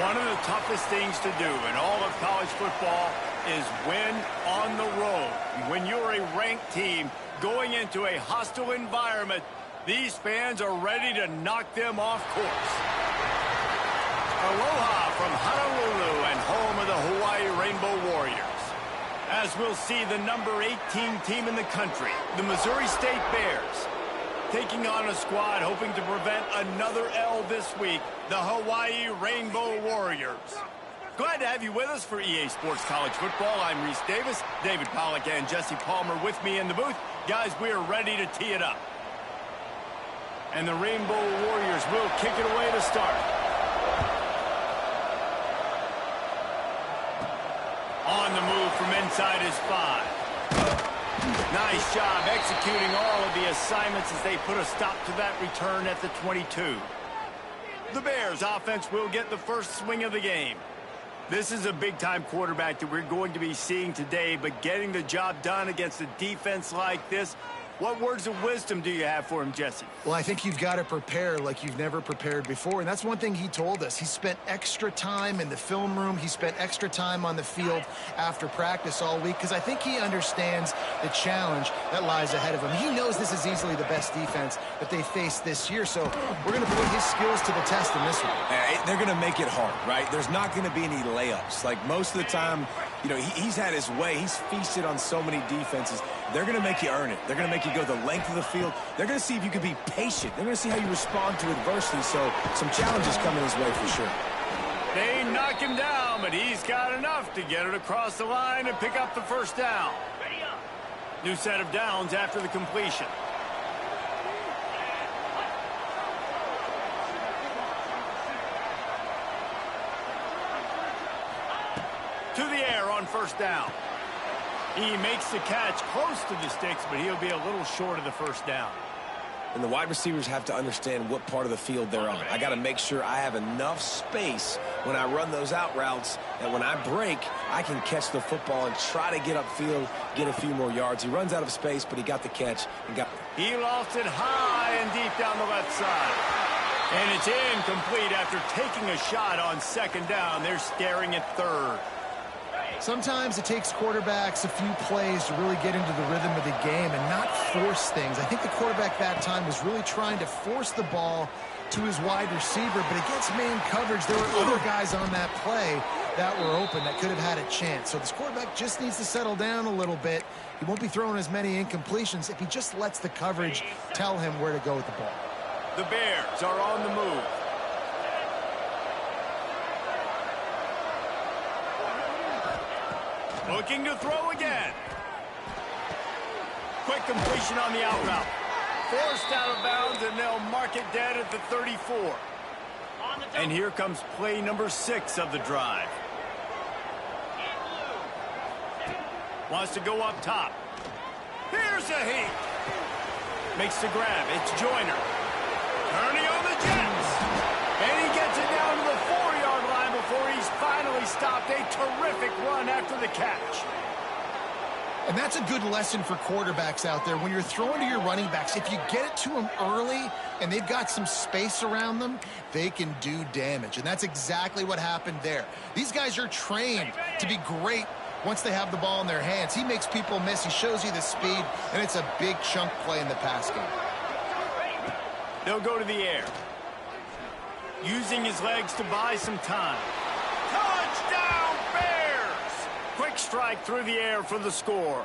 One of the toughest things to do in all of college football is win on the road. When you're a ranked team going into a hostile environment, these fans are ready to knock them off course. Aloha from Honolulu and home of the Hawaii Rainbow Warriors. As we'll see the number 18 team in the country, the Missouri State Bears, taking on a squad hoping to prevent another L this week, the Hawaii Rainbow Warriors. Glad to have you with us for EA Sports College Football. I'm Reese Davis, David Pollack and Jesse Palmer with me in the booth. Guys, we are ready to tee it up. And the Rainbow Warriors will kick it away to start. On the move from inside his 5. Nice job executing all of the assignments as they put a stop to that return at the 22. The Bears offense will get the first swing of the game. This is a big-time quarterback that we're going to be seeing today, but getting the job done against a defense like this, what words of wisdom do you have for him, Jesse? Well, I think you've got to prepare like you've never prepared before, and that's one thing he told us. He spent extra time in the film room. He spent extra time on the field after practice all week because I think he understands the challenge that lies ahead of him. He knows this is easily the best defense that they face this year, so we're going to put his skills to the test in this one. They're going to make it hard, right? There's not going to be any layups. Like most of the time, you know, he's had his way. He's feasted on so many defenses. They're going to make you earn it. They're going to make you go the length of the field. They're going to see if you can be patient. They're going to see how you respond to adversity. So some challenges coming his way for sure. They knock him down, but he's got enough to get it across the line and pick up the first down. New set of downs after the completion. To the air on first down. He makes the catch close to the sticks, but he'll be a little short of the first down. And the wide receivers have to understand what part of the field they're on. I got to make sure I have enough space when I run those out routes that when I break, I can catch the football and try to get upfield, get a few more yards. He runs out of space, but he got the catch. He lost it high and deep down the left side. And it's incomplete after taking a shot on second down. They're staring at third. Sometimes it takes quarterbacks a few plays to really get into the rhythm of the game and not force things. I think the quarterback that time was really trying to force the ball to his wide receiver, but against man coverage, there were other guys on that play that were open that could have had a chance. So this quarterback just needs to settle down a little bit. He won't be throwing as many incompletions if he just lets the coverage tell him where to go with the ball. The Bears are on the move. Looking to throw again. Quick completion on the out route. Forced out of bounds, and they'll mark it dead at the 34. And here comes play number 6 of the drive. Wants to go up top. Here's a heat. Makes the grab. It's Joyner. Turning on the Jets. And he gets it down to the 4-yard line before he's finally stopped. A terrific run after the catch. And that's a good lesson for quarterbacks out there. When you're throwing to your running backs, if you get it to them early and they've got some space around them, they can do damage. And that's exactly what happened there. These guys are trained to be great once they have the ball in their hands. He makes people miss. He shows you the speed, and it's a big chunk play in the pass game. They'll go to the air. Using his legs to buy some time. Touchdown, Bears! Quick strike through the air for the score.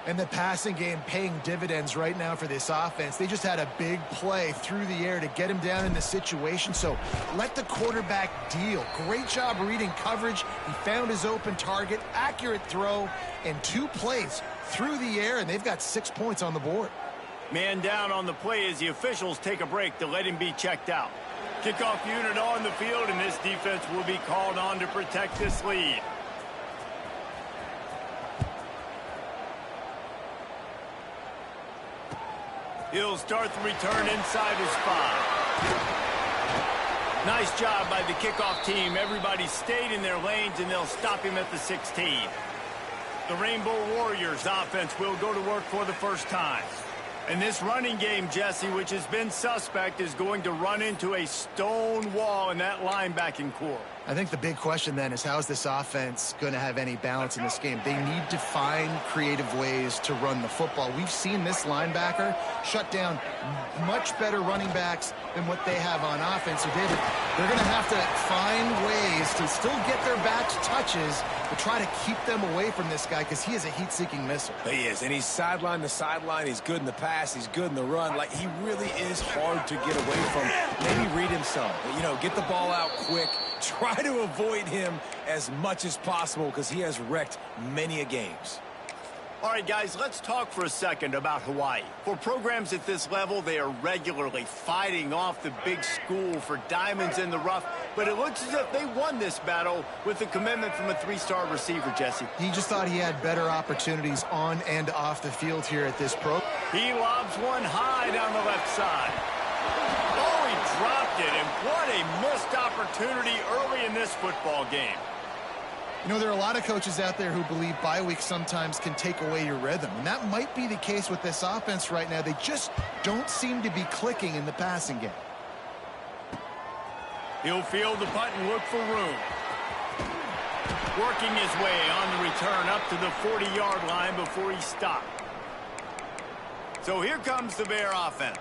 And the passing game paying dividends right now for this offense. They just had a big play through the air to get him down in the situation. So let the quarterback deal. Great job reading coverage. He found his open target, accurate throw, and 2 plays through the air, and they've got 6 points on the board. Man down on the play as the officials take a break to let him be checked out. Kickoff unit on the field, and this defense will be called on to protect this lead. He'll start the return inside his 5. Nice job by the kickoff team. Everybody stayed in their lanes, and they'll stop him at the 16. The Rainbow Warriors offense will go to work for the first time. And this running game, Jesse, which has been suspect, is going to run into a stone wall in that linebacking core. I think the big question then is, how is this offense going to have any balance in this game? They need to find creative ways to run the football. We've seen this linebacker shut down much better running backs than what they have on offense. So, David, they're going to have to find ways to still get their backs touches, but try to keep them away from this guy because he is a heat-seeking missile. He is, and he's sideline to sideline. He's good in the pass. He's good in the run. Like, he really is hard to get away from. Maybe read him some. You know, get the ball out quick. Try to avoid him as much as possible because he has wrecked many a games. All right, guys, let's talk for a second about Hawaii. For programs at this level, they are regularly fighting off the big school for diamonds in the rough, but it looks as if they won this battle with a commitment from a three-star receiver, Jesse. He just thought he had better opportunities on and off the field here at this pro. He lobs one high down the left side. Oh, he dropped it, and what a missed opportunity early in this football game. You know, there are a lot of coaches out there who believe bye weeks sometimes can take away your rhythm, and that might be the case with this offense right now. They just don't seem to be clicking in the passing game. He'll field the punt and look for room. Working his way on the return up to the 40-yard line before he stopped. So here comes the Bear offense.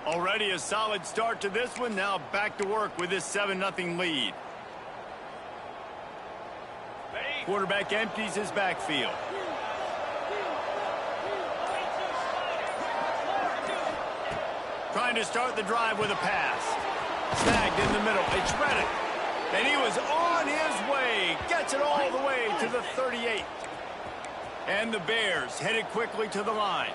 Already a solid start to this one. Now back to work with this 7-0 lead. Quarterback empties his backfield. Trying to start the drive with a pass. Snagged in the middle. It's Reddick. And he was on his way. Gets it all the way to the 38. And the Bears headed quickly to the line.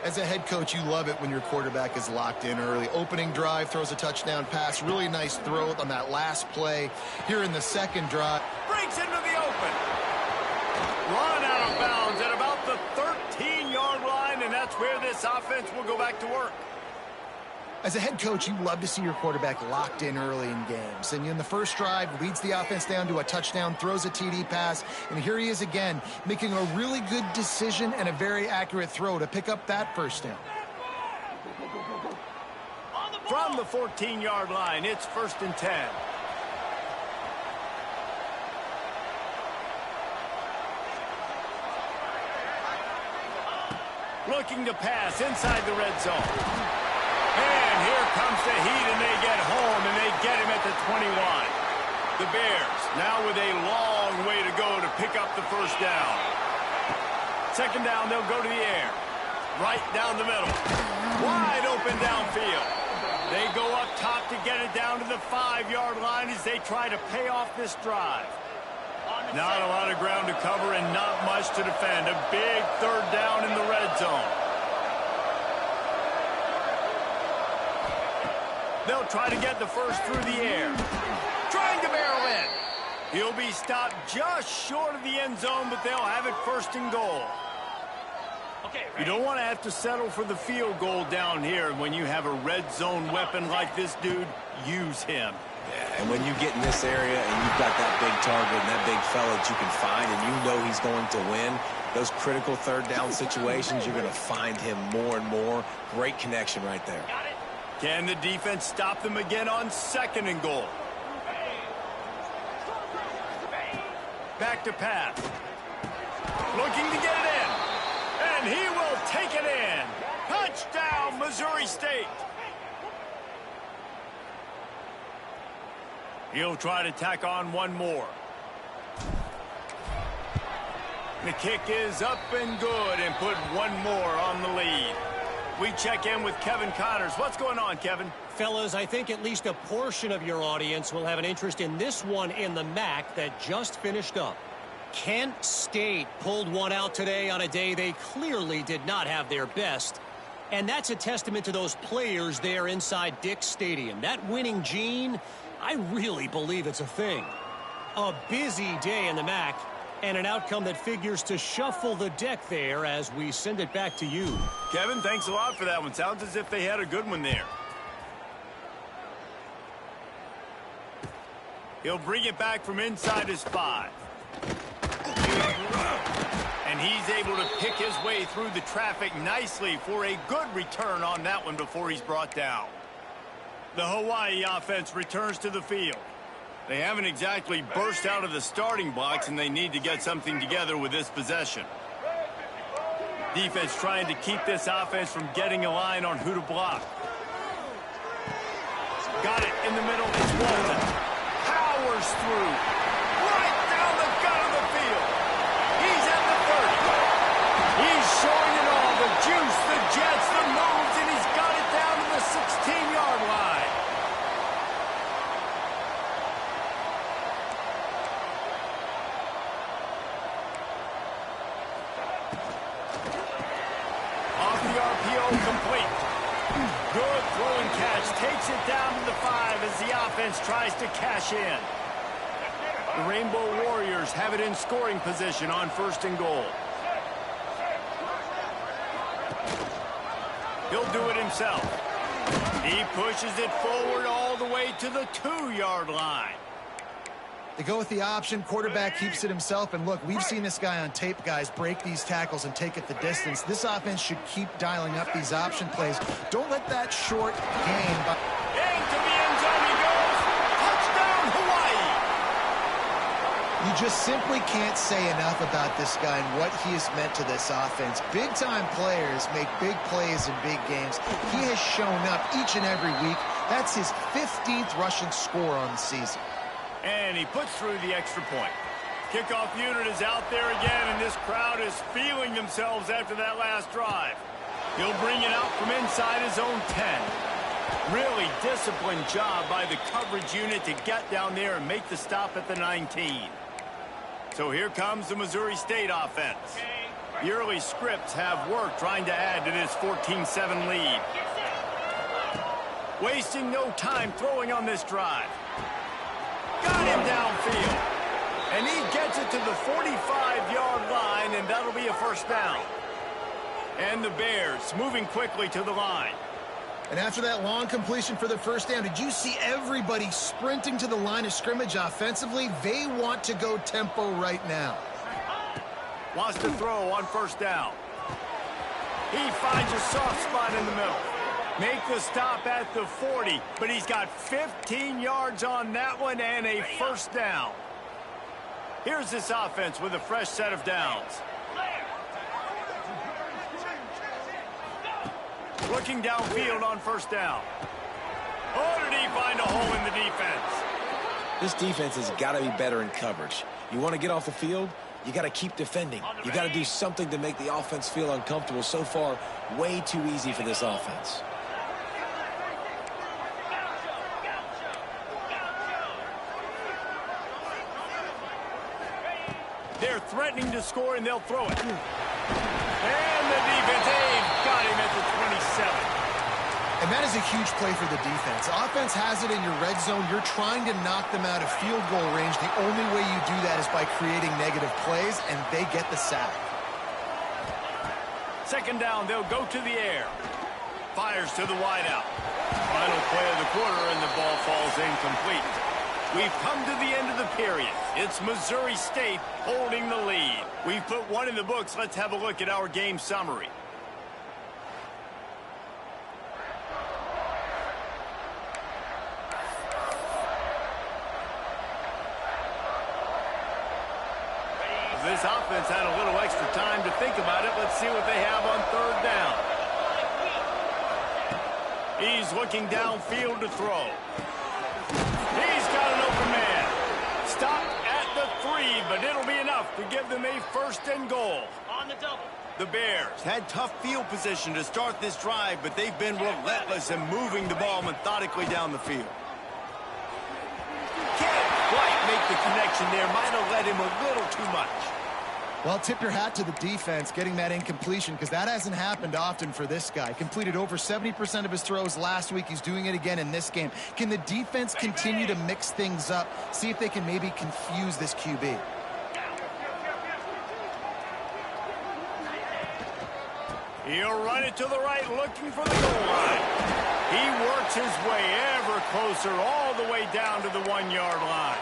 As a head coach, you love it when your quarterback is locked in early. Opening drive, throws a touchdown pass. Really nice throw on that last play. Here in the second drive. Breaks into the open. Run out of bounds at about the 13-yard line, and that's where this offense will go back to work. As a head coach, you love to see your quarterback locked in early in games. And in the first drive, leads the offense down to a touchdown, throws a TD pass, and here he is again, making a really good decision and a very accurate throw to pick up that first down. From the 14-yard line, it's 1st and 10. Looking to pass inside the red zone. And here comes the heat, and they get home, and they get him at the 21. The Bears now with a long way to go to pick up the first down. Second down, they'll go to the air. Right down the middle. Wide open downfield. They go up top to get it down to the 5-yard line as they try to pay off this drive. Not a lot of ground to cover and not much to defend. A big third down in the red zone. They'll try to get the first through the air. Trying to barrel in. He'll be stopped just short of the end zone, but they'll have it 1st and goal. You don't want to have to settle for the field goal down here. When you have a red zone weapon like this dude, use him. Yeah, and when you get in this area and you've got that big target and that big fella that you can find and you know he's going to win, those critical third down situations, you're going to find him more and more. Great connection right there. Can the defense stop them again on 2nd and goal? Back to pass. Looking to get it in. And he will take it in. Touchdown, Missouri State. He'll try to tack on one more. The kick is up and good and put one more on the lead. We check in with Kevin Connors. What's going on, Kevin? Fellas, I think at least a portion of your audience will have an interest in this one in the MAC that just finished up. Kent State pulled one out today on a day they clearly did not have their best. And that's a testament to those players there inside Dick's Stadium. That winning gene, I really believe it's a thing. A busy day in the MAC, and an outcome that figures to shuffle the deck there as we send it back to you. Kevin, thanks a lot for that one. Sounds as if they had a good one there. He'll bring it back from inside his 5. And he's able to pick his way through the traffic nicely for a good return on that one before he's brought down. The Hawaii offense returns to the field. They haven't exactly burst out of the starting blocks, and they need to get something together with this possession. Defense trying to keep this offense from getting a line on who to block. Got it in the middle. It's Walton. Powers through. Right down the gut of the field. He's at the 30. He's showing it all. The juice, the jets, the moves, and he's got it down to the 16-yard line. Off the RPO, complete. Good throwing catch. Takes it down to the 5 as the offense tries to cash in. The Rainbow Warriors have it in scoring position on 1st and goal. He'll do it himself. He pushes it forward all the way to the 2-yard line. They go with the option. Quarterback keeps it himself. And look, we've seen this guy on tape, guys, break these tackles and take it the distance. This offense should keep dialing up these option plays. Don't let that short gain. Into the end zone he goes. Touchdown, Hawaii. You just simply can't say enough about this guy and what he has meant to this offense. Big-time players make big plays in big games. He has shown up each and every week. That's his 15th rushing score on the season. And he puts through the extra point. Kickoff unit is out there again, and this crowd is feeling themselves after that last drive. He'll bring it out from inside his own 10. Really disciplined job by the coverage unit to get down there and make the stop at the 19. So here comes the Missouri State offense. The early scripts have worked trying to add to this 14-7 lead. Wasting no time throwing on this drive. Got him downfield. And he gets it to the 45-yard line, and that'll be a 1st down. And the Bears moving quickly to the line. And after that long completion for the 1st down, did you see everybody sprinting to the line of scrimmage offensively? They want to go tempo right now. Wants to throw on 1st down. He finds a soft spot in the middle. Make the stop at the 40, but he's got 15 yards on that one and a 1st down. Here's this offense with a fresh set of downs. Looking downfield on 1st down. Oh, did he find a hole in the defense? This defense has got to be better in coverage. You want to get off the field, you got to keep defending. You got to do something to make the offense feel uncomfortable. So far, way too easy for this offense. They're threatening to score, and they'll throw it. And the defense, they've got him at the 27. And that is a huge play for the defense. Offense has it in your red zone. You're trying to knock them out of field goal range. The only way you do that is by creating negative plays, and they get the sack. 2nd down, they'll go to the air. Fires to the wideout. Final play of the quarter, and the ball falls incomplete. We've come to the end of the period. It's Missouri State holding the lead. We've put one in the books. Let's have a look at our game summary. This offense had a little extra time to think about it. Let's see what they have on 3rd down. He's looking downfield to throw. He's got an open man. Stopped at the 3, but it'll be enough to give them a 1st and goal. On the double. The Bears had tough field position to start this drive, but they've been relentless in moving the ball methodically down the field. Can't quite make the connection there. Might have led him a little too much. Well, tip your hat to the defense getting that incompletion, because that hasn't happened often for this guy. Completed over 70% of his throws last week. He's doing it again in this game. Can the defense continue to mix things up? See if they can maybe confuse this QB. He'll run it to the right, looking for the goal line. He works his way ever closer all the way down to the 1-yard line.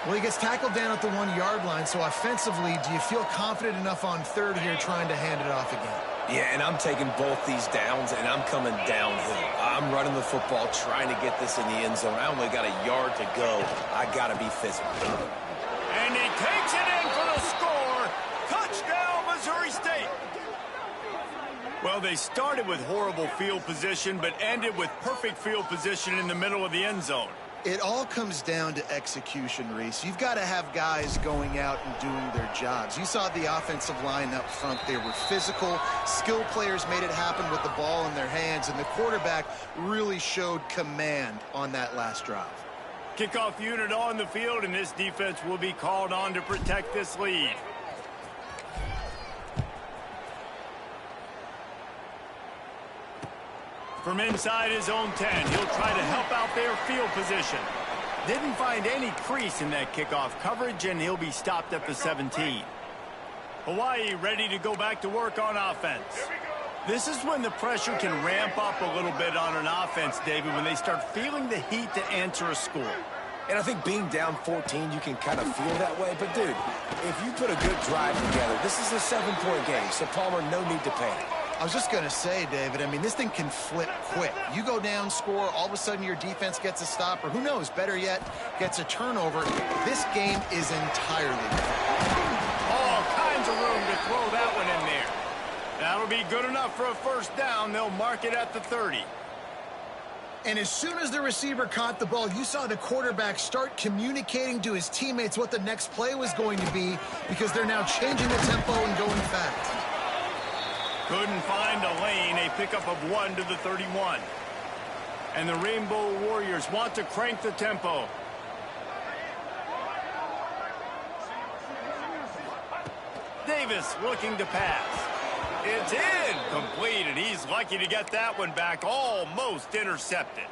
Well, he gets tackled down at the 1-yard line, so offensively, do you feel confident enough on third here trying to hand it off again? Yeah, and I'm taking both these downs, and I'm coming downhill. I'm running the football, trying to get this in the end zone. I only got a yard to go. I got to be physical. And he takes it in for the score. Touchdown, Missouri State. Well, they started with horrible field position, but ended with perfect field position in the middle of the end zone. It all comes down to execution, Reese. You've got to have guys going out and doing their jobs. You saw the offensive line up front. They were physical. Skill players made it happen with the ball in their hands, and the quarterback really showed command on that last drive. Kickoff unit on the field, and this defense will be called on to protect this lead. From inside his own 10, he'll try to help out their field position. Didn't find any crease in that kickoff coverage, and he'll be stopped at the 17. Hawaii ready to go back to work on offense. This is when the pressure can ramp up a little bit on an offense, David, when they start feeling the heat to answer a score. And I think being down 14, you can kind of feel that way. But, dude, if you put a good drive together, this is a 7-point game, so Palmer, no need to panic. I was just going to say, David, I mean, this thing can flip quick. You go down, score, all of a sudden your defense gets a stop, or who knows, better yet, gets a turnover. This game is entirely different. All kinds of room to throw that one in there. That'll be good enough for a first down. They'll mark it at the 30. And as soon as the receiver caught the ball, you saw the quarterback start communicating to his teammates what the next play was going to be, because they're now changing the tempo and going fast. Couldn't find a lane. A pickup of 1 to the 31. And the Rainbow Warriors want to crank the tempo. Davis looking to pass. It's incomplete, and he's lucky to get that one back. Almost intercepted.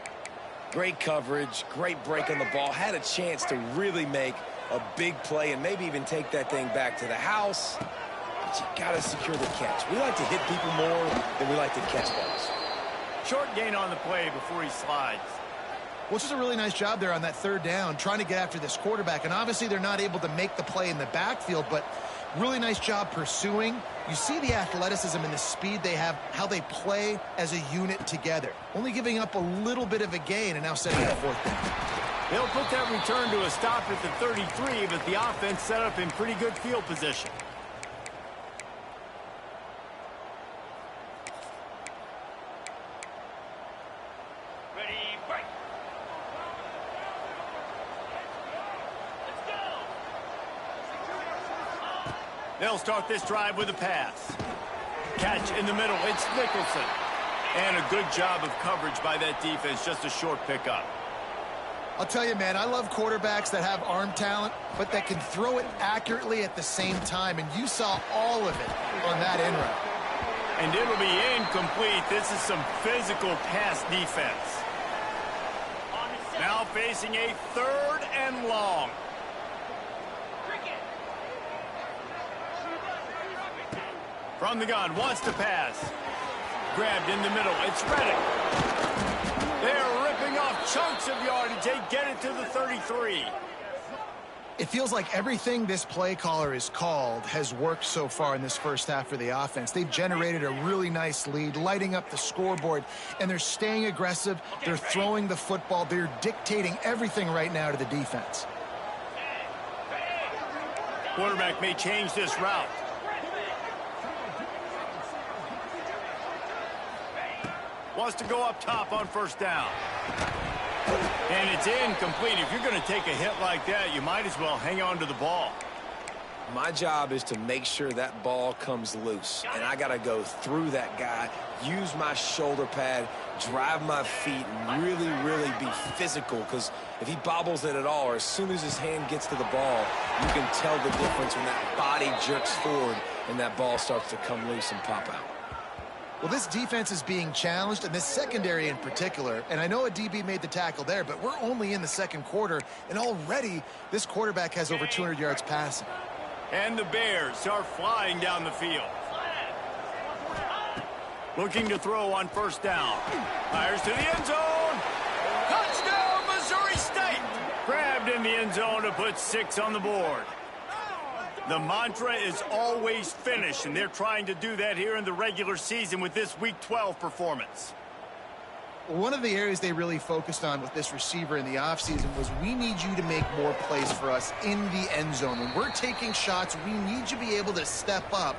Great coverage, great break on the ball. Had a chance to really make a big play and maybe even take that thing back to the house. But you got to secure the catch. We like to hit people more than we like to catch balls. Short gain on the play before he slides. Well, it's just a really nice job there on that third down, trying to get after this quarterback. And obviously they're not able to make the play in the backfield, but really nice job pursuing. You see the athleticism and the speed they have, how they play as a unit together. Only giving up a little bit of a gain and now setting up fourth down. They'll put that return to a stop at the 33, but the offense set up in pretty good field position. Ready, break. They'll start this drive with a pass. Catch in the middle. It's Nicholson. And a good job of coverage by that defense. Just a short pickup. I'll tell you, man, I love quarterbacks that have arm talent, but that can throw it accurately at the same time. And you saw all of it on that in route. And it'll be incomplete. This is some physical pass defense. Now facing a 3rd and long. From the gun, wants to pass. Grabbed in the middle. It's Reddick. They're ripping off chunks of yardage. They get it to the 33. It feels like everything this play caller has called has worked so far in this first half for the offense. They've generated a really nice lead, lighting up the scoreboard, and they're staying aggressive. They're throwing the football. They're dictating everything right now to the defense. Quarterback may change this route. Wants to go up top on first down. And it's incomplete. If you're going to take a hit like that, you might as well hang on to the ball. My job is to make sure that ball comes loose. And I got to go through that guy, use my shoulder pad, drive my feet, and really, really be physical. Because if he bobbles it at all, or as soon as his hand gets to the ball, you can tell the difference when that body jerks forward and that ball starts to come loose and pop out. Well, this defense is being challenged, and this secondary in particular, and I know a DB made the tackle there, but we're only in the second quarter, and already this quarterback has over 200 yards passing. And the Bears are flying down the field. Looking to throw on first down. Fires to the end zone. Touchdown, Missouri State. Grabbed in the end zone to put 6 on the board. The mantra is always finish, and they're trying to do that here in the regular season with this Week 12 performance. One of the areas they really focused on with this receiver in the offseason was we need you to make more plays for us in the end zone. When we're taking shots, we need you to be able to step up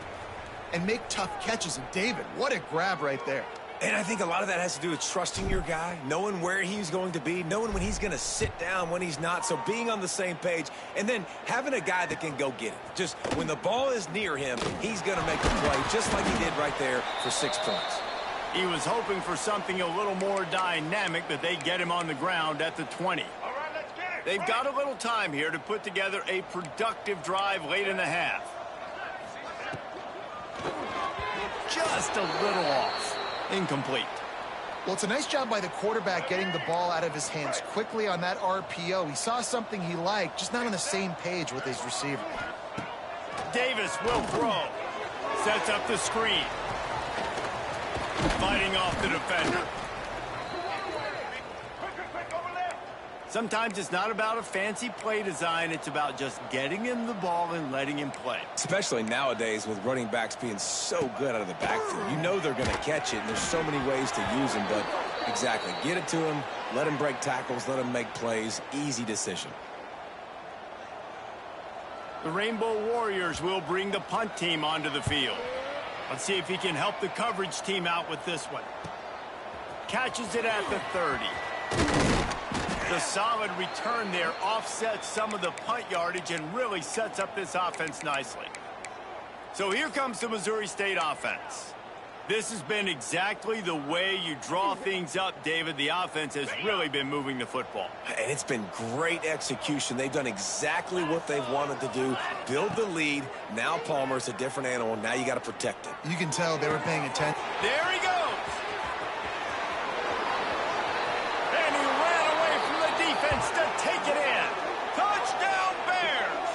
and make tough catches. And David, what a grab right there. And I think a lot of that has to do with trusting your guy, knowing where he's going to be, knowing when he's going to sit down, when he's not. So being on the same page, and then having a guy that can go get it. Just when the ball is near him, he's going to make the play, just like he did right there for 6 points. He was hoping for something a little more dynamic, but they get him on the ground at the 20. They've got a little time here to put together a productive drive late in the half. Just a little off. Incomplete. Well, it's a nice job by the quarterback getting the ball out of his hands quickly on that RPO. He saw something he liked, just not on the same page with his receiver. Davis will throw. Sets up the screen. Fighting off the defender. Sometimes it's not about a fancy play design. It's about just getting him the ball and letting him play. Especially nowadays with running backs being so good out of the backfield. You know they're going to catch it, and there's so many ways to use them. But exactly, get it to him, let him break tackles, let him make plays. Easy decision. The Rainbow Warriors will bring the punt team onto the field. Let's see if he can help the coverage team out with this one. Catches it at the 30. The solid return there offsets some of the punt yardage and really sets up this offense nicely. So here comes the Missouri State offense. This has been exactly the way you draw things up, David. The offense has really been moving the football. And it's been great execution. They've done exactly what they've wanted to do. Build the lead. Now Palmer's a different animal. Now you got to protect it. You can tell they were paying attention. There he goes. And he ran away from the defense to take it in. Touchdown, Bears.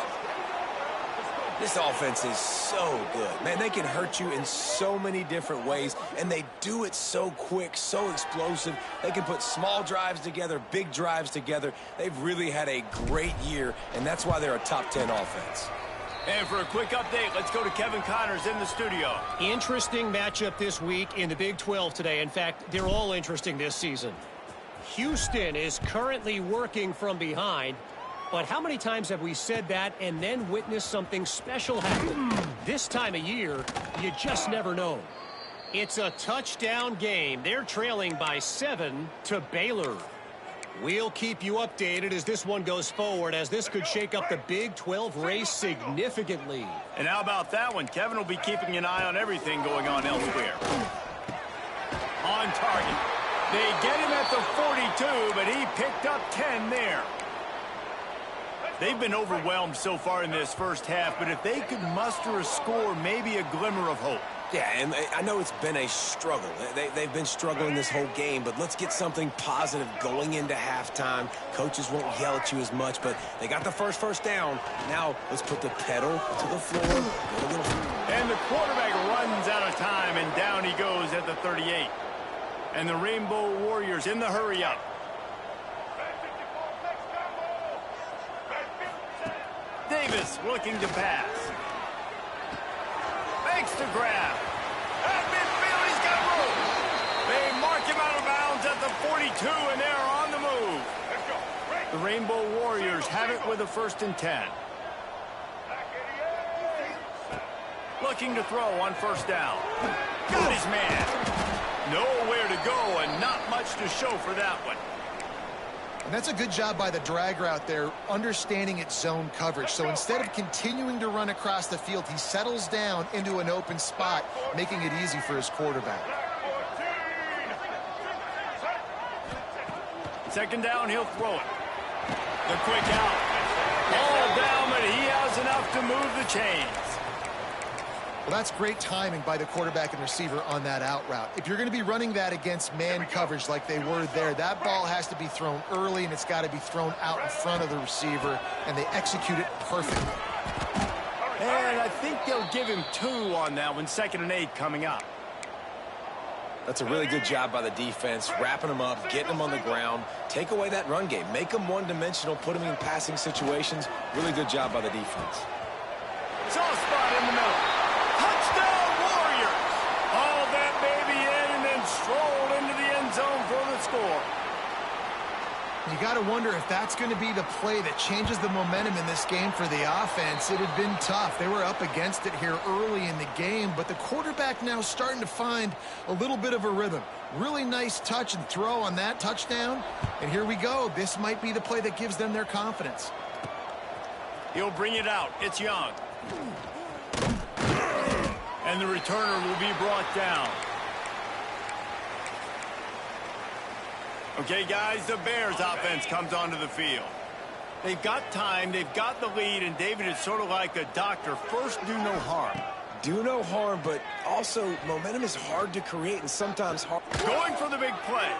This offense is so good. Man, they can hurt you in so many different ways, and they do it so quick, so explosive. They can put small drives together, big drives together. They've really had a great year, and that's why they're a top 10 offense. And for a quick update, let's go to Kevin Connors in the studio. Interesting matchup this week in the Big 12 today. In fact, they're all interesting this season. Houston is currently working from behind. But how many times have we said that and then witnessed something special happen? This time of year, you just never know. It's a touchdown game. They're trailing by 7 to Baylor. We'll keep you updated as this one goes forward, as this could shake up the Big 12 race significantly. And how about that one? Kevin will be keeping an eye on everything going on elsewhere. On target. They get him at the 42, but he picked up 10 there. They've been overwhelmed so far in this first half, but if they could muster a score, maybe a glimmer of hope. Yeah, and I know it's been a struggle. They've been struggling this whole game, but let's get something positive going into halftime. Coaches won't yell at you as much, but they got the first down. Now let's put the pedal to the floor. And the quarterback runs out of time, and down he goes at the 38. And the Rainbow Warriors in the hurry-up. Davis looking to pass. Makes the grab. At midfield, he's got room. They mark him out of bounds at the 42, and they're on the move. The Rainbow Warriors have it with a 1st and 10. Looking to throw on 1st down. Got his man. Nowhere to go and not much to show for that one. And that's a good job by the drag route there, understanding its zone coverage. So instead of continuing to run across the field, he settles down into an open spot, making it easy for his quarterback. 2nd down, he'll throw it. The quick out. All down, but he has enough to move the chains. Well, that's great timing by the quarterback and receiver on that out route. If you're going to be running that against man coverage like they were there, that ball has to be thrown early, and it's got to be thrown out in front of the receiver, and they execute it perfectly. And I think they'll give him 2 on that one. 2nd and 8 coming up. That's a really good job by the defense, wrapping them up, getting them on the ground. Take away that run game. Make them one-dimensional, put them in passing situations. Really good job by the defense. Soft spot in the middle. Touchdown, Warriors! All that baby in and then strolled into the end zone for the score. You got to wonder if that's going to be the play that changes the momentum in this game for the offense. It had been tough. They were up against it here early in the game, but the quarterback now starting to find a little bit of a rhythm. Really nice touch and throw on that touchdown. And here we go. This might be the play that gives them their confidence. He'll bring it out. It's Young. And the returner will be brought down. Okay, guys, the Bears offense comes onto the field. They've got time, they've got the lead, and David is sort of like a doctor. First, do no harm. Do no harm, but also momentum is hard to create and sometimes hard. Going for the big play.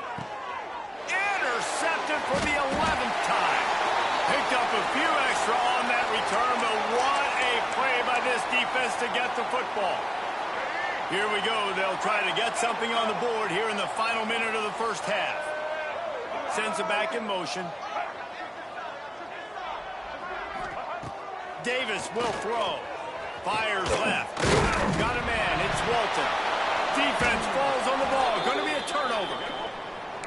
Intercepted for the 11th time. Picked up a few extra on that return, but what a play by this defense to get the football. Here we go. They'll try to get something on the board here in the final minute of the first half. Sends it back in motion. Davis will throw. Fires left. Got a man. It's Walton. Defense falls on the ball. Going to be a turnover.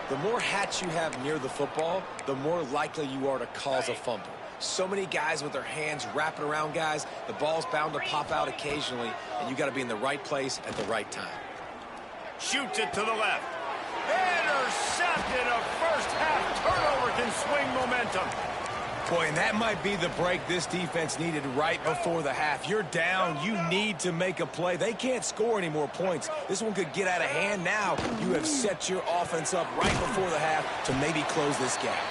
The more hats you have near the football, the more likely you are to cause a fumble. So many guys with their hands wrapping around guys. The ball's bound to pop out occasionally, and you got to be in the right place at the right time. Shoots it to the left. Intercepted. A first half turnover can swing momentum. Boy, and that might be the break this defense needed right before the half. You're down. You need to make a play. They can't score any more points. This one could get out of hand now. You have set your offense up right before the half to maybe close this gap.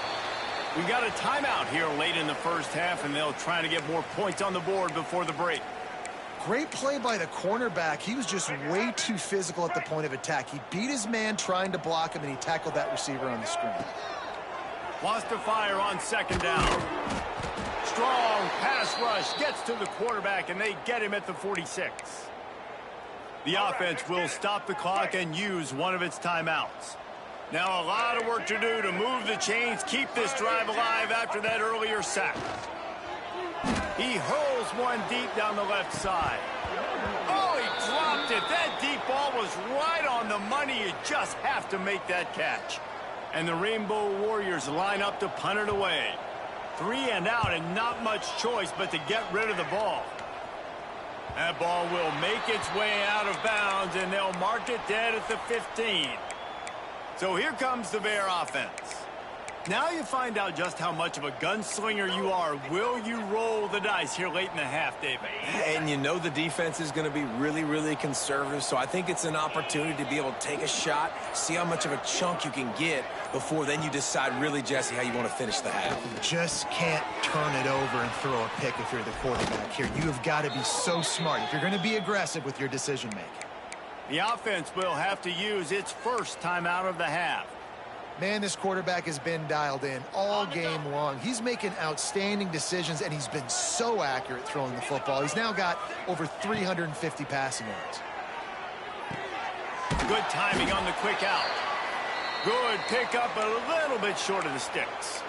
We got a timeout here late in the first half, and they'll try to get more points on the board before the break. Great play by the cornerback. He was just way too physical at the point of attack. He beat his man trying to block him, and he tackled that receiver on the screen. Wants to fire on second down. Strong pass rush gets to the quarterback, and they get him at the 46. The offense will stop the clock and use one of its timeouts. Now a lot of work to do to move the chains, keep this drive alive after that earlier sack. He hurls one deep down the left side. Oh, he dropped it. That deep ball was right on the money. You just have to make that catch. And the Rainbow Warriors line up to punt it away. 3 and out, and not much choice but to get rid of the ball. That ball will make its way out of bounds, and they'll mark it dead at the 15. So here comes the Bear offense. Now you find out just how much of a gunslinger you are. Will you roll the dice here late in the half, David? And you know the defense is going to be really, really conservative, so I think it's an opportunity to be able to take a shot, see how much of a chunk you can get before then you decide really, Jesse, how you want to finish the half. You just can't turn it over and throw a pick if you're the quarterback here. You have got to be so smart if you're going to be aggressive with your decision-making. The offense will have to use its first timeout of the half. Man, this quarterback has been dialed in all game long. He's making outstanding decisions, and he's been so accurate throwing the football. He's now got over 350 passing yards. Good timing on the quick out. Good pickup, a little bit short of the sticks.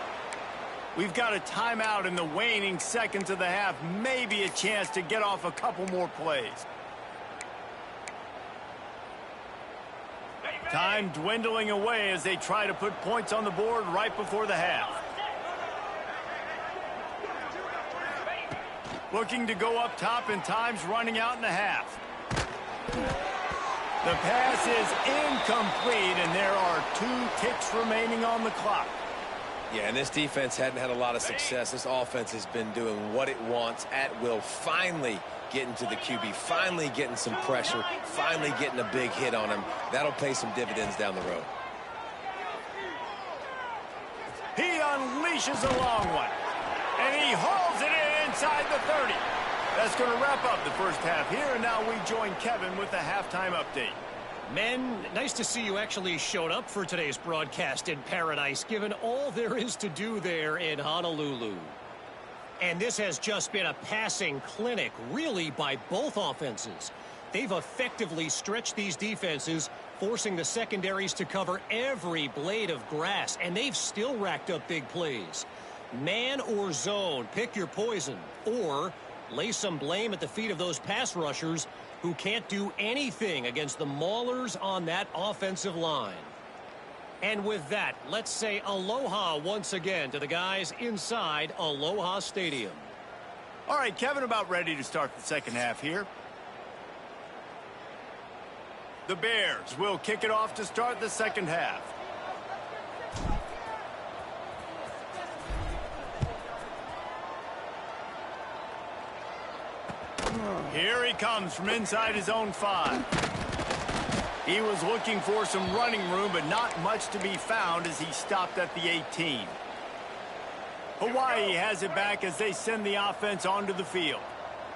We've got a timeout in the waning seconds of the half. Maybe a chance to get off a couple more plays. Time dwindling away as they try to put points on the board right before the half. Looking to go up top, and time's running out in the half. The pass is incomplete, and there are 2 ticks remaining on the clock. Yeah, and this defense hadn't had a lot of success. This offense has been doing what it wants at will. Finally getting to the QB, finally getting some pressure, finally getting a big hit on him. That'll pay some dividends down the road. He unleashes a long one, and he hauls it in inside the 30. That's going to wrap up the first half here, and now we join Kevin with the halftime update. Men, nice to see you actually showed up for today's broadcast in paradise, given all there is to do there in Honolulu. And this has just been a passing clinic, really, by both offenses. They've effectively stretched these defenses, forcing the secondaries to cover every blade of grass, and they've still racked up big plays. Man or zone, pick your poison, or lay some blame at the feet of those pass rushers who can't do anything against the maulers on that offensive line. And with that, let's say aloha once again to the guys inside Aloha Stadium. All right, Kevin, about ready to start the second half here. The Bears will kick it off to start the second half. Here he comes from inside his own 5. He was looking for some running room, but not much to be found as he stopped at the 18. Hawaii has it back as they send the offense onto the field.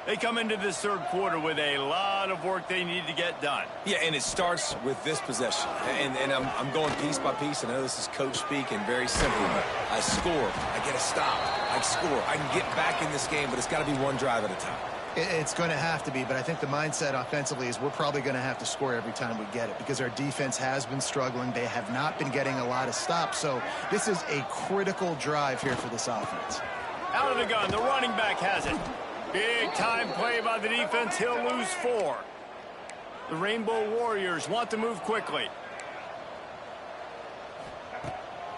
They come into this third quarter with a lot of work they need to get done. Yeah, and it starts with this possession. And I'm going piece by piece. I know this is coach speak and very simple, but I score, I get a stop, I score. I can get back in this game, but it's got to be one drive at a time. It's going to have to be, but I think the mindset offensively is we're probably going to have to score every time we get it because our defense has been struggling. They have not been getting a lot of stops, so this is a critical drive here for this offense. Out of the gun, the running back has it. Big time play by the defense. He'll lose 4. The Rainbow Warriors want to move quickly.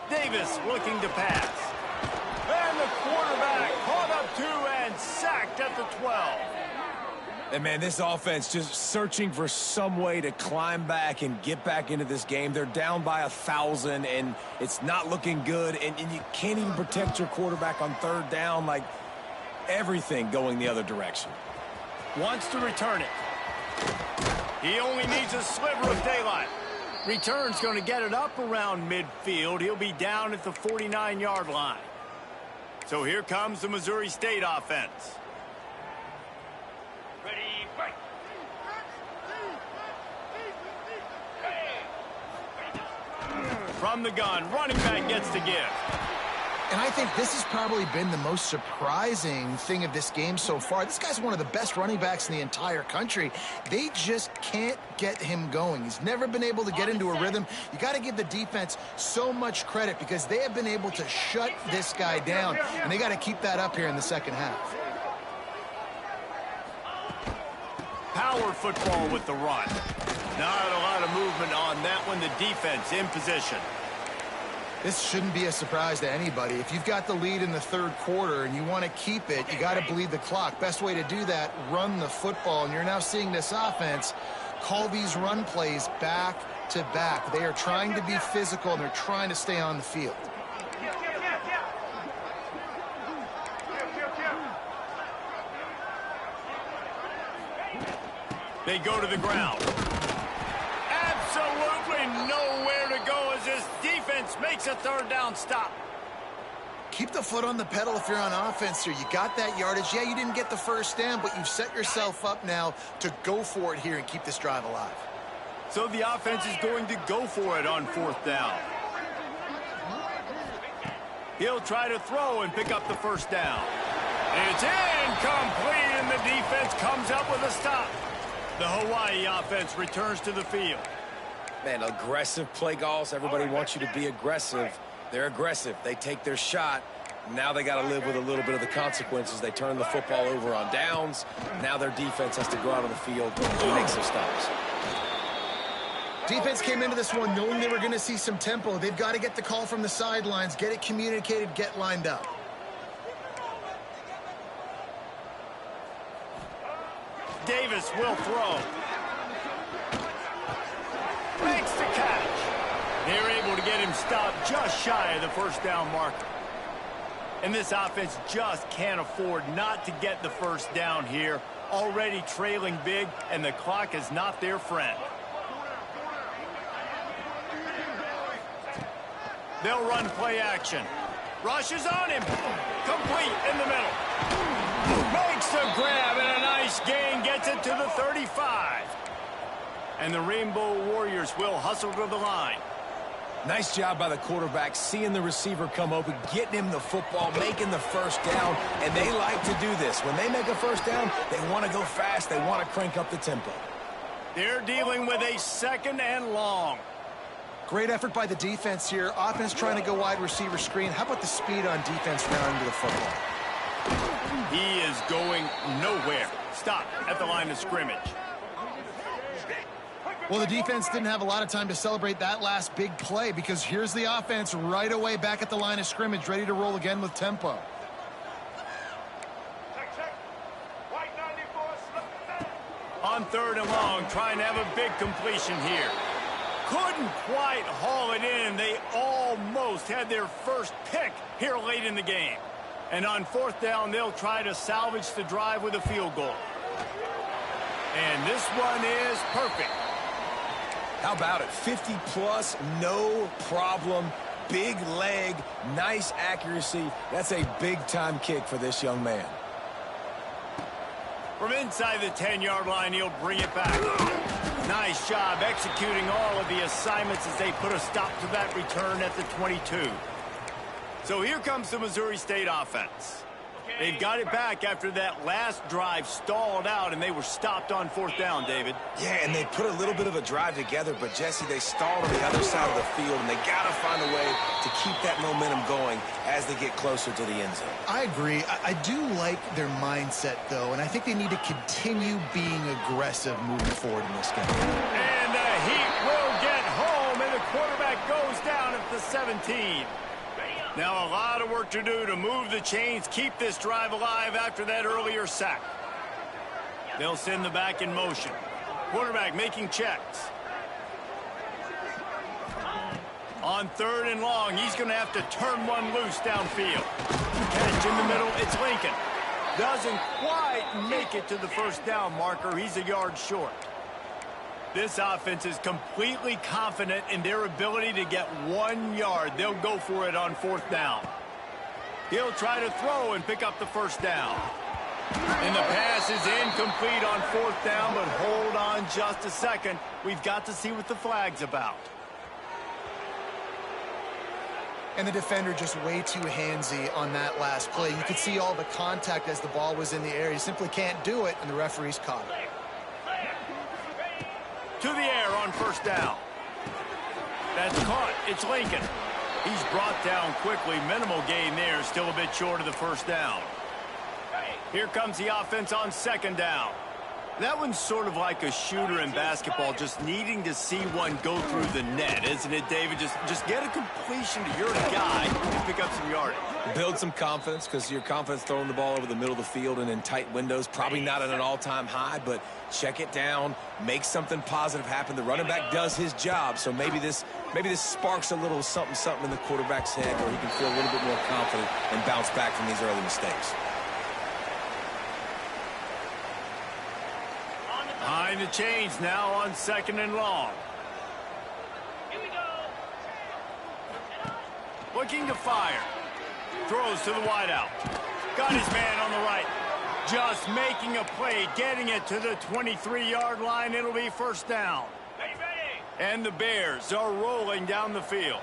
Davis looking to pass. And the quarterback caught up 2 and sacked at the 12. And, man, this offense just searching for some way to climb back and get back into this game. They're down by 1,000, and it's not looking good. And you can't even protect your quarterback on third down. Like, everything going the other direction. Wants to return it. He only needs a sliver of daylight. Return's going to get it up around midfield. He'll be down at the 49-yard line. So here comes the Missouri State offense. Ready, fight. From the gun, running back gets to give. And I think this has probably been the most surprising thing of this game so far. This guy's one of the best running backs in the entire country. They just can't get him going. He's never been able to get into a rhythm. You got to give the defense so much credit because they have been able to shut this guy down, and they got to keep that up here in the second half. Power football with the run. Not a lot of movement on that one. The defense in position. This shouldn't be a surprise to anybody. If you've got the lead in the third quarter and you want to keep it, you got to bleed the clock. Best way to do that, run the football. And you're now seeing this offense call these run plays back to back. They are trying to be physical, and they're trying to stay on the field. They go to the ground. Absolutely nowhere to go as this defense makes a third down stop. Keep the foot on the pedal if you're on offense here. You got that yardage. Yeah, you didn't get the first down, but you've set yourself up now to go for it here and keep this drive alive. So the offense is going to go for it on 4th down. He'll try to throw and pick up the first down. It's incomplete, and the defense comes up with a stop. The Hawaii offense returns to the field. Man, aggressive play calls. Everybody wants you to be aggressive. They're aggressive. They take their shot. Now they got to live with a little bit of the consequences. They turn the football over on downs. Now their defense has to go out on the field and make some stops. Defense came into this one knowing they were going to see some tempo. They've got to get the call from the sidelines, get it communicated, get lined up. Davis will throw. Makes the catch. They're able to get him stopped just shy of the first down marker. And this offense just can't afford not to get the first down here. Already trailing big, and the clock is not their friend. They'll run play action. Rushes on him. Complete in the middle. Makes the grab, and a nice gain gets it to the 35. And the Rainbow Warriors will hustle to the line. Nice job by the quarterback, seeing the receiver come open, getting him the football, making the first down, and they like to do this. When they make a first down, they want to go fast. They want to crank up the tempo. They're dealing with a 2nd and long. Great effort by the defense here. Offense trying to go wide receiver screen. How about the speed on defense now into the football? He is going nowhere. Stop at the line of scrimmage. Well, the defense didn't have a lot of time to celebrate that last big play because here's the offense right away back at the line of scrimmage, ready to roll again with tempo. On 3rd and long, trying to have a big completion here. Couldn't quite haul it in. They almost had their first pick here late in the game. And on 4th down, they'll try to salvage the drive with a field goal. And this one is perfect. How about it? 50-plus, no problem. Big leg, nice accuracy. That's a big-time kick for this young man. From inside the 10-yard line, he'll bring it back. Nice job executing all of the assignments as they put a stop to that return at the 22. So here comes the Missouri State offense. They've got it back after that last drive stalled out, and they were stopped on 4th down, David. Yeah, and they put a little bit of a drive together, but, Jesse, they stalled on the other side of the field, and they got to find a way to keep that momentum going as they get closer to the end zone. I agree. I do like their mindset, though, and I think they need to continue being aggressive moving forward in this game. And the Heat will get home, and the quarterback goes down at the 17. Now a lot of work to do to move the chains, keep this drive alive after that earlier sack. They'll send the back in motion. Quarterback making checks. On 3rd and long, he's going to have to turn one loose downfield. Catch in the middle, it's Lincoln. Doesn't quite make it to the 1st down marker. He's a yard short. This offense is completely confident in their ability to get 1 yard. They'll go for it on 4th down. He'll try to throw and pick up the 1st down. And the pass is incomplete on 4th down, but hold on just a second. We've got to see what the flag's about. And the defender just way too handsy on that last play. You could see all the contact as the ball was in the air. He simply can't do it, and the referee's caught it. To the air on 1st down. That's caught. It's Lincoln. He's brought down quickly. Minimal gain there. Still a bit short of the 1st down. Here comes the offense on 2nd down. That one's sort of like a shooter in basketball, just needing to see one go through the net, isn't it, David? Just get a completion to your guy and pick up some yardage. Build some confidence, because your confidence throwing the ball over the middle of the field and in tight windows, probably not at an all-time high, but check it down, make something positive happen. The running back does his job, so maybe this sparks a little something in the quarterback's head where he can feel a little bit more confident and bounce back from these early mistakes. Behind the chains now on 2nd and long. Here we go. Looking to fire. Throws to the wideout. Got his man on the right. Just making a play, getting it to the 23-yard line. It'll be 1st down. And the Bears are rolling down the field.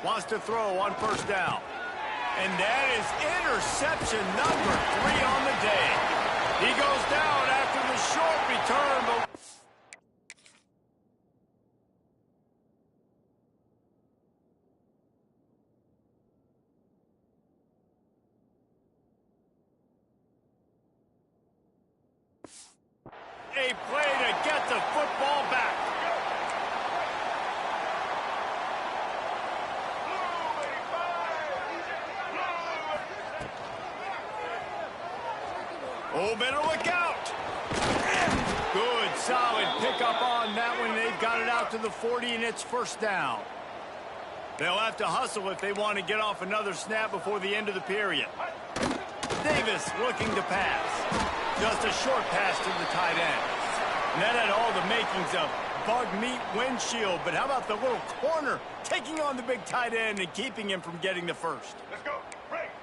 Wants to throw on 1st down. And that is interception number 3 on the day. He goes down after the short return, but a play to get the football back. Oh, better look out. Good, solid pickup on that one. They've got it out to the 40, and it's 1st down. They'll have to hustle if they want to get off another snap before the end of the period. Davis looking to pass. Just a short pass to the tight end. And that had all the makings of bug meat windshield. But how about the little corner taking on the big tight end and keeping him from getting the first? Let's go.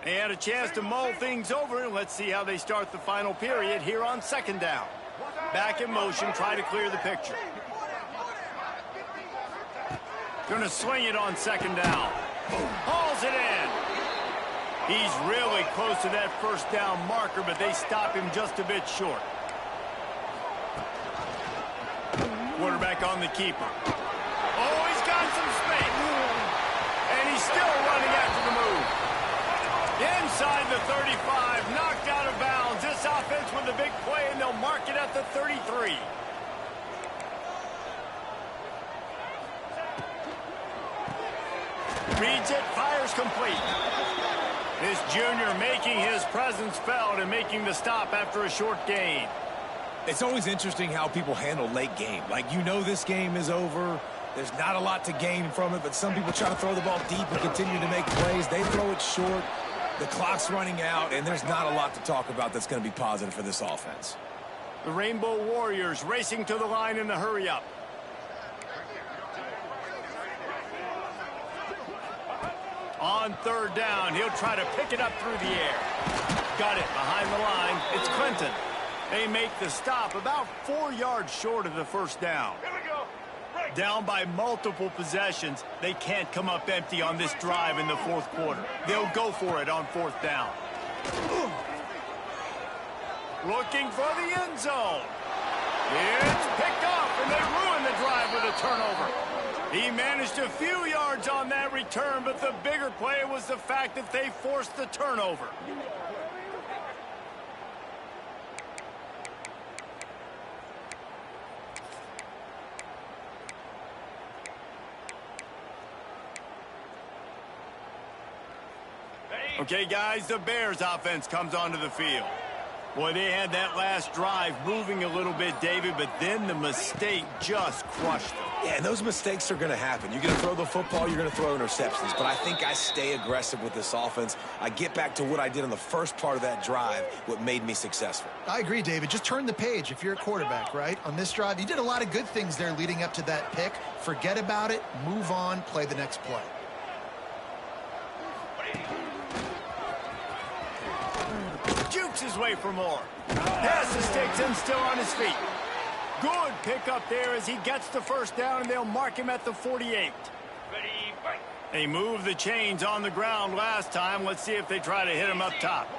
They had a chance to mull things over. Let's see how they start the final period here on 2nd down. Back in motion, try to clear the picture. Going to swing it on 2nd down. Hauls it in. He's really close to that first down marker, but they stop him just a bit short. Quarterback on the keeper. Oh, he's got some space. And he's still running after the move. Inside the 35, knocked out of bounds. This offense with a big play, and they'll mark it at the 33. Reads it, fires complete. This junior making his presence felt and making the stop after a short gain. It's always interesting how people handle late game. Like, you know this game is over. There's not a lot to gain from it, but some people try to throw the ball deep and continue to make plays. They throw it short. The clock's running out, and there's not a lot to talk about that's going to be positive for this offense. The Rainbow Warriors racing to the line in the hurry-up. On third down, he'll try to pick it up through the air. Got it behind the line. It's Clinton. They make the stop about 4 yards short of the first down. Here we go. Break. Down by multiple possessions, they can't come up empty on this drive in the fourth quarter. They'll go for it on fourth down. Looking for the end zone. It's picked off, and they ruin the drive with a turnover. He managed a few yards on that return, but the bigger play was the fact that they forced the turnover. Okay, guys, the Bears offense comes onto the field. Boy, they had that last drive moving a little bit, David, but then the mistake just crushed them. Yeah, and those mistakes are going to happen. You're going to throw the football, you're going to throw interceptions. But I think I stay aggressive with this offense. I get back to what I did on the first part of that drive, what made me successful. I agree, David. Just turn the page if you're a quarterback, right? On this drive, you did a lot of good things there leading up to that pick. Forget about it, move on, play the next play. Jukes his way for more. Pass the sticks and still on his feet. Good pickup there as he gets the first down, and they'll mark him at the 48. Ready, break. They moved the chains on the ground last time. Let's see if they try to hit him up top.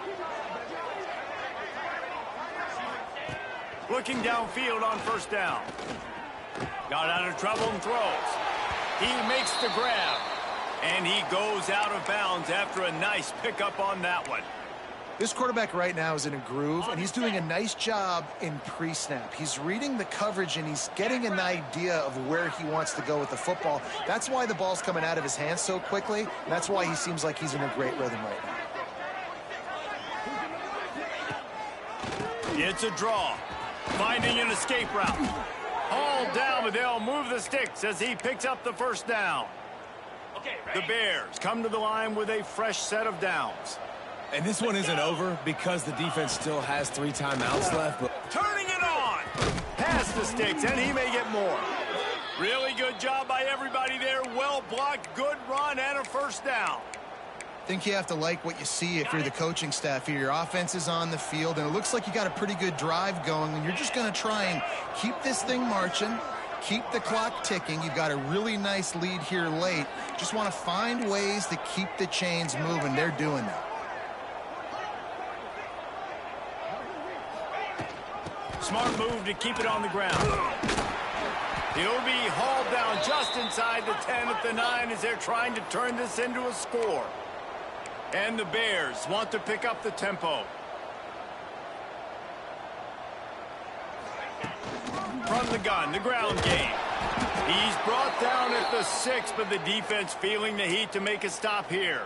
Looking downfield on first down. Got out of trouble and throws. He makes the grab. And he goes out of bounds after a nice pickup on that one. This quarterback right now is in a groove, and he's doing a nice job in pre-snap. He's reading the coverage, and he's getting an idea of where he wants to go with the football. That's why the ball's coming out of his hands so quickly, and that's why he seems like he's in a great rhythm right now. It's a draw. Finding an escape route. Hauled down, but they'll move the sticks as he picks up the first down. Okay, ready. The Bears come to the line with a fresh set of downs. And this one isn't over because the defense still has 3 timeouts left. But Turning it on. Past the sticks, and he may get more. Really good job by everybody there. Well blocked, good run, and a first down. I think you have to like what you see if you're the coaching staff here. Your offense is on the field, and it looks like you got a pretty good drive going, and you're just going to try and keep this thing marching, keep the clock ticking. You've got a really nice lead here late. Just want to find ways to keep the chains moving. They're doing that. Smart move to keep it on the ground. He'll be hauled down just inside the 10 at the 9 as they're trying to turn this into a score. And the Bears want to pick up the tempo. From the gun, the ground game. He's brought down at the 6, but the defense feeling the heat to make a stop here.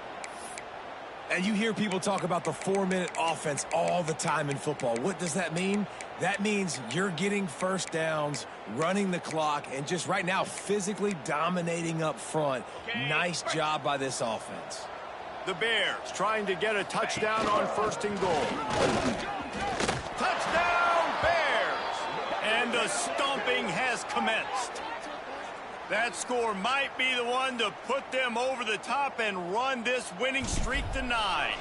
And you hear people talk about the 4-minute offense all the time in football. What does that mean? That means you're getting first downs, running the clock, and just right now physically dominating up front. Nice job by this offense. The Bears trying to get a touchdown on first and goal. Touchdown, Bears! And the stomping has commenced. That score might be the one to put them over the top and run this winning streak to 9.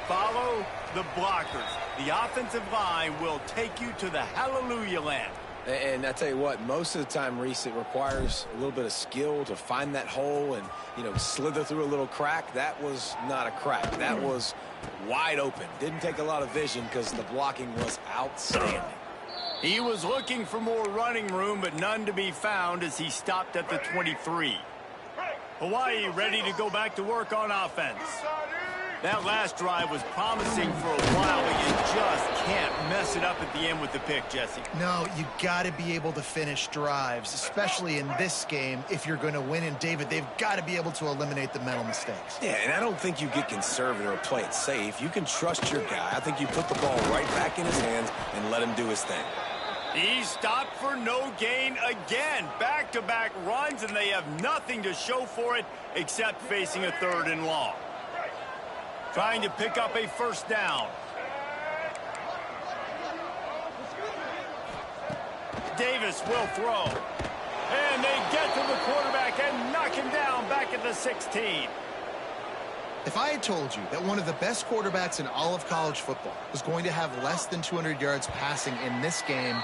Follow the blockers. The offensive line will take you to the hallelujah land. And I tell you what, most of the time, Reese, it requires a little bit of skill to find that hole and, slither through a little crack. That was not a crack. That was wide open. Didn't take a lot of vision because the blocking was outstanding. He was looking for more running room, but none to be found as he stopped at the 23. Hawaii ready to go back to work on offense. That last drive was promising for a while, but you just can't mess it up at the end with the pick, Jesse. No, you got to be able to finish drives, especially in this game if you're going to win. And, David, they've got to be able to eliminate the mental mistakes. Yeah, and I don't think you get conservative or play it safe. You can trust your guy. I think you put the ball right back in his hands and let him do his thing. He stopped for no gain again. Back-to-back runs, and they have nothing to show for it except facing a 3rd and long. Trying to pick up a first down. Davis will throw. And they get to the quarterback and knock him down back at the 16. If I had told you that one of the best quarterbacks in all of college football was going to have less than 200 yards passing in this game,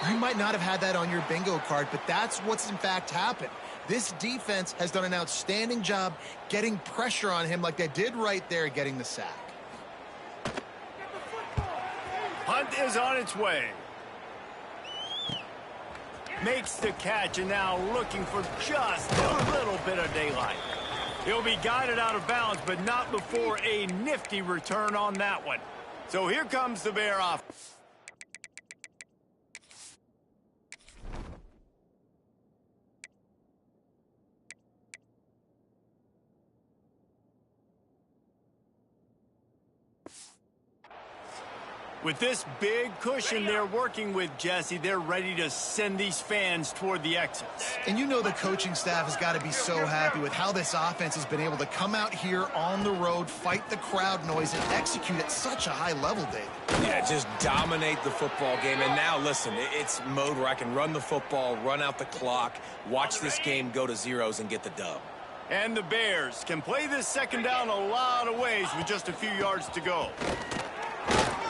you might not have had that on your bingo card, but that's what's in fact happened. This defense has done an outstanding job getting pressure on him like they did right there, getting the sack. Hunt is on its way. Makes the catch and now looking for just a little bit of daylight. He'll be guided out of bounds, but not before a nifty return on that one. So here comes the Bear offense. With this big cushion they're working with, Jesse, they're ready to send these fans toward the exits. And you know the coaching staff has got to be so happy with how this offense has been able to come out here on the road, fight the crowd noise, and execute at such a high level, David. Yeah, just dominate the football game. And now, listen, it's mode where I can run the football, run out the clock, watch this game go to zeros and get the dub. And the Bears can play this second down a lot of ways with just a few yards to go.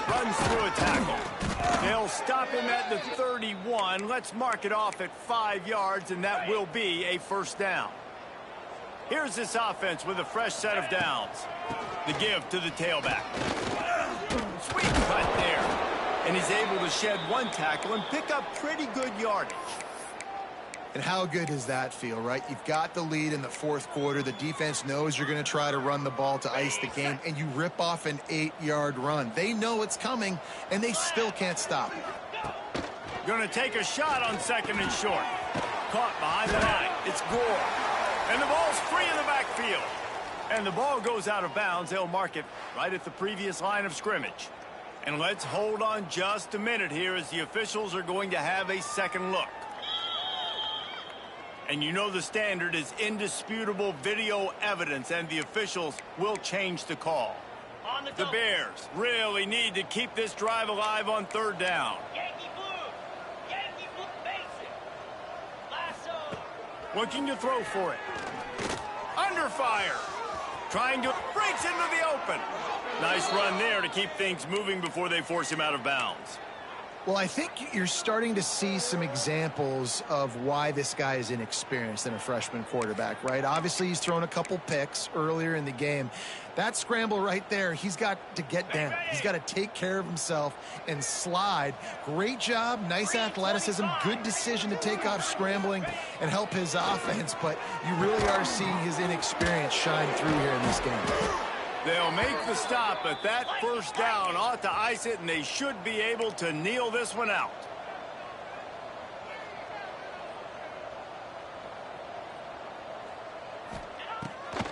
Runs through a tackle. They'll stop him at the 31. Let's mark it off at 5 yards, and that will be a first down. Here's this offense with a fresh set of downs. The give to the tailback. Sweet cut there. And he's able to shed one tackle and pick up pretty good yardage. And how good does that feel, right? You've got the lead in the 4th quarter. The defense knows you're going to try to run the ball to ice the game, and you rip off an 8-yard run. They know it's coming, and they still can't stop it. Going to take a shot on 2nd and short. Caught behind the line. It's Gore. And the ball's free in the backfield. And the ball goes out of bounds. They'll mark it right at the previous line of scrimmage. And let's hold on just a minute here as the officials are going to have a second look. And you know the standard is indisputable video evidence, and the officials will change the call. The Bears really need to keep this drive alive on 3rd down. Yankee blue basic. Lasso. Looking to throw for it. Under fire. Trying to breaks into the open. Nice run there to keep things moving before they force him out of bounds. Well, I think you're starting to see some examples of why this guy is inexperienced in a freshman quarterback, right? Obviously, he's thrown a couple picks earlier in the game. That scramble right there, he's got to get down. He's got to take care of himself and slide. Great job, nice athleticism, good decision to take off scrambling and help his offense, but you really are seeing his inexperience shine through here in this game. They'll make the stop, but that first down ought to ice it, and they should be able to kneel this one out.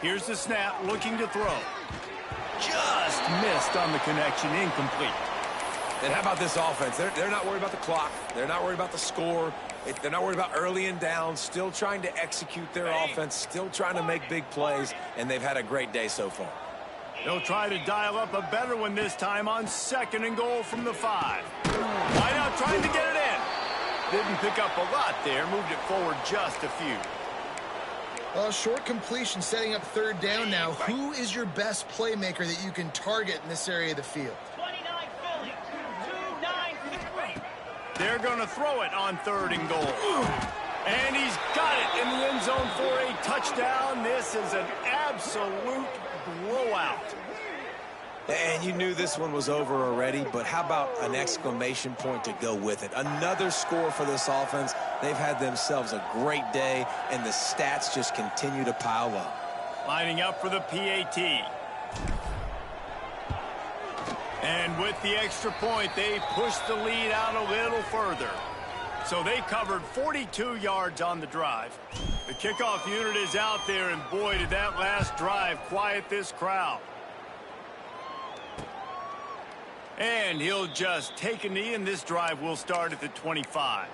Here's the snap, looking to throw. Just missed on the connection, incomplete. And how about this offense? They're not worried about the clock. They're not worried about the score. They're not worried about early and down. Still trying to execute their offense. Still trying to make big plays. And they've had a great day so far. They'll try to dial up a better one this time on 2nd and goal from the 5. Wide out trying to get it in. Didn't pick up a lot there. Moved it forward just a few. Short completion setting up 3rd down now. Who is your best playmaker that you can target in this area of the field? 29 Philly. 2-9. They're going to throw it on 3rd and goal. And he's got it in the end zone for a touchdown. This is an absolute blowout. And you knew this one was over already, but how about an exclamation point to go with it? Another score for this offense. They've had themselves a great day, and the stats just continue to pile up. Lining up for the PAT. And with the extra point, they pushed the lead out a little further. So they covered 42 yards on the drive. The kickoff unit is out there, and boy, did that last drive quiet this crowd. And he'll just take a knee, and this drive will start at the 25.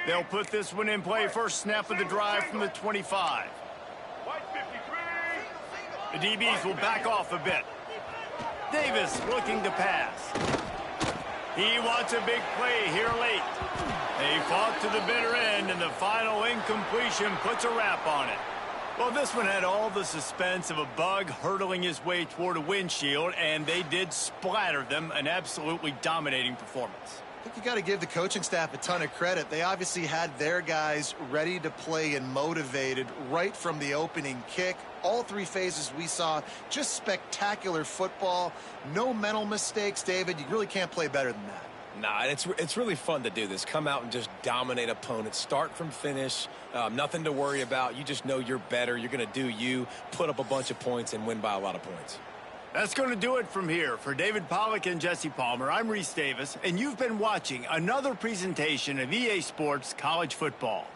They'll put this one in play. First snap of the drive from the 25. The DBs will back off a bit. Davis looking to pass. He wants a big play here late. They fought to the bitter end, and the final incompletion puts a wrap on it. Well, this one had all the suspense of a bug hurtling his way toward a windshield, and they did splatter them. An absolutely dominating performance. I think you got to give the coaching staff a ton of credit. They obviously had their guys ready to play and motivated right from the opening kick. All 3 phases we saw, just spectacular football. No mental mistakes, David. You really can't play better than that. Nah, it's really fun to do this. Come out and just dominate opponents. Start from finish. Nothing to worry about. You just know you're better. You're going to do you, put up a bunch of points, and win by a lot of points. That's going to do it from here. For David Pollack and Jesse Palmer, I'm Reese Davis, and you've been watching another presentation of EA Sports College Football.